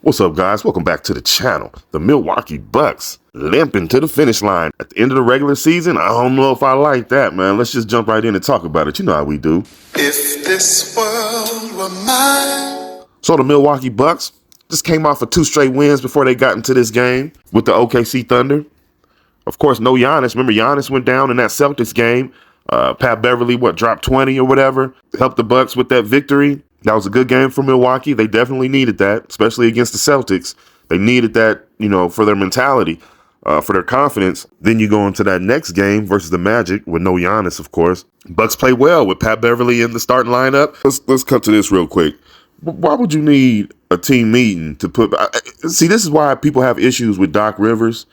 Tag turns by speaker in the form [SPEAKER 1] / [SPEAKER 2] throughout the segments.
[SPEAKER 1] What's up, guys? Welcome back to the channel. The Milwaukee Bucks limping to the finish line at the end of the regular season. I don't know if I like that, man. Let's just jump right in and talk about it. You know how we do.
[SPEAKER 2] If this world were mine.
[SPEAKER 1] So the Milwaukee Bucks just came off of 2 straight wins before they got into this game with the OKC Thunder. Of course, no Giannis. Remember, Giannis went down in that Celtics game. Pat Beverly, dropped 20 or whatever, helped the Bucks with that victory. That was a good game for Milwaukee. They definitely needed that, especially against the Celtics. They needed that, for their mentality, for their confidence. Then you go into that next game versus the Magic with no Giannis, of course. Bucks play well with Pat Beverly in the starting lineup. Let's cut to this real quick. Why would you need a team meeting to put? See, this is why people have issues with Doc Rivers.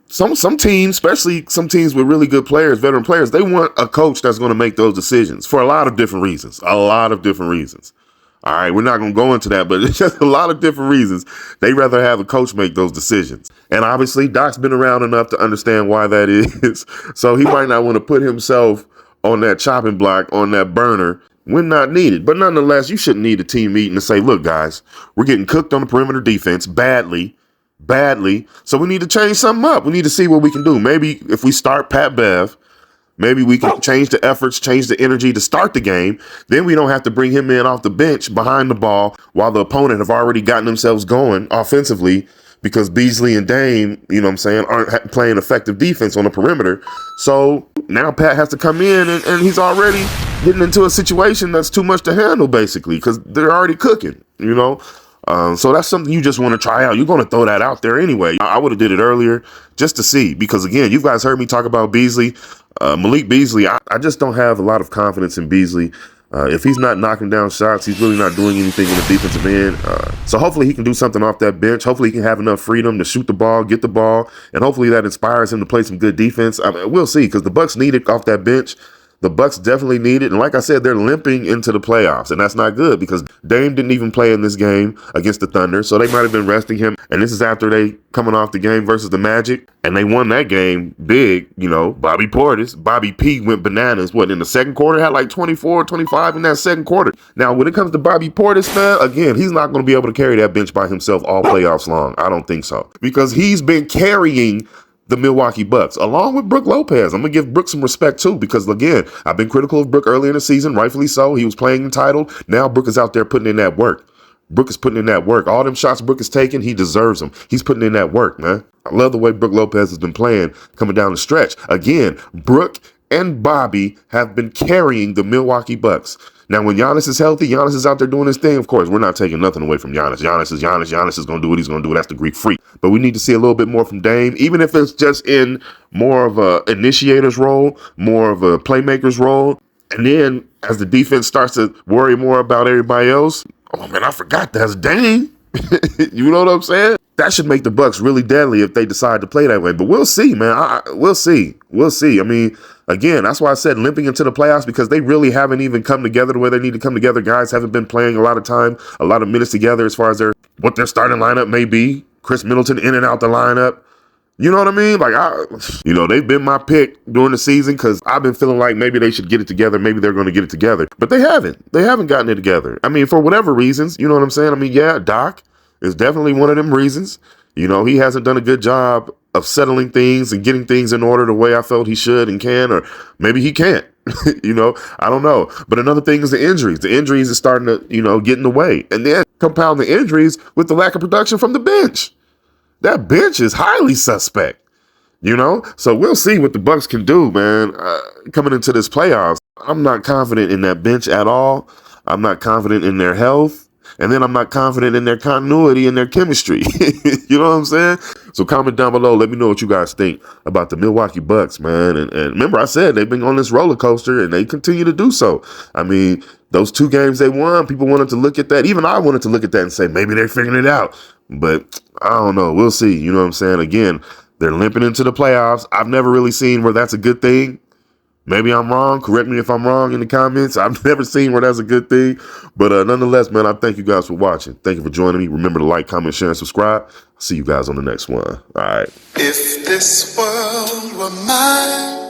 [SPEAKER 1] Some teams, especially some teams with really good players, veteran players, they want a coach that's going to make those decisions for a lot of different reasons. All right, we're not going to go into that, but it's just a lot of different reasons. They rather have a coach make those decisions. And obviously, Doc's been around enough to understand why that is. So he might not want to put himself on that chopping block, on that burner, when not needed. But nonetheless, you shouldn't need a team meeting to say, look, guys, we're getting cooked on the perimeter defense badly. So we need to change something up. We need to see what we can do. Maybe if we start Pat Bev, maybe we can change the efforts, change the energy to start the game. Then we don't have to bring him in off the bench behind the ball while the opponent have already gotten themselves going offensively because Beasley and Dame, aren't playing effective defense on the perimeter. So now Pat has to come in and he's already getting into a situation that's too much to handle, basically, because they're already cooking, So that's something you just want to try out. You're going to throw that out there anyway. I would have did it earlier just to see, because again, you guys heard me talk about Beasley, Malik Beasley. I just don't have a lot of confidence in Beasley. If he's not knocking down shots, he's really not doing anything in the defensive end. So hopefully he can do something off that bench. Hopefully he can have enough freedom to shoot the ball, get the ball, and hopefully that inspires him to play some good defense. We'll see, because the Bucks need it off that bench. The Bucks definitely need it. And like I said, they're limping into the playoffs. And that's not good because Dame didn't even play in this game against the Thunder. So they might have been resting him. And this is after they coming off the game versus the Magic. And they won that game big. Bobby P went bananas. In the second quarter? Had like 24, 25 in that second quarter. Now, when it comes to Bobby Portis, man, again, he's not going to be able to carry that bench by himself all playoffs long. I don't think so. Because he's been carrying the Milwaukee Bucks, along with Brook Lopez. I'm going to give Brook some respect, too, because, again, I've been critical of Brook early in the season, rightfully so. He was playing entitled. Now Brook is out there putting in that work. Brook is putting in that work. All them shots Brook is taking, he deserves them. He's putting in that work, man. I love the way Brook Lopez has been playing coming down the stretch. Again, Brook and Bobby have been carrying the Milwaukee Bucks. Now, when Giannis is healthy, Giannis is out there doing his thing. Of course, we're not taking nothing away from Giannis. Giannis is Giannis. Giannis is going to do what he's going to do. That's the Greek freak. But we need to see a little bit more from Dame, even if it's just in more of a initiator's role, more of a playmaker's role. And then as the defense starts to worry more about everybody else, oh, man, I forgot that's Dame. You know what I'm saying? That should make the Bucks really deadly if they decide to play that way. But we'll see, man. We'll see. Again, that's why I said limping into the playoffs, because they really haven't even come together the way they need to come together. Guys haven't been playing a lot of time, a lot of minutes together as far as what their starting lineup may be. Chris Middleton in and out the lineup. You know what I mean? They've been my pick during the season because I've been feeling like maybe they should get it together. Maybe they're going to get it together. But they haven't. They haven't gotten it together. For whatever reasons, you know what I'm saying? Yeah, Doc is definitely one of them reasons. He hasn't done a good job of settling things and getting things in order the way I felt he should and can, or maybe he can't. I don't know. But another thing is the injuries. The injuries are starting to, get in the way. And then compound the injuries with the lack of production from the bench. That bench is highly suspect, So we'll see what the Bucks can do, man, coming into this playoffs. I'm not confident in that bench at all. I'm not confident in their health. And then I'm not confident in their continuity and their chemistry. You know what I'm saying? So comment down below. Let me know what you guys think about the Milwaukee Bucks, man. And remember, I said they've been on this roller coaster, and they continue to do so. Those 2 games they won, people wanted to look at that. Even I wanted to look at that and say, maybe they're figuring it out. But I don't know. We'll see. You know what I'm saying? Again, they're limping into the playoffs. I've never really seen where that's a good thing. Maybe I'm wrong. Correct me if I'm wrong in the comments. I've never seen where that's a good thing. But nonetheless, man, I thank you guys for watching. Thank you for joining me. Remember to like, comment, share, and subscribe. See you guys on the next one. All right.
[SPEAKER 2] If this world were mine.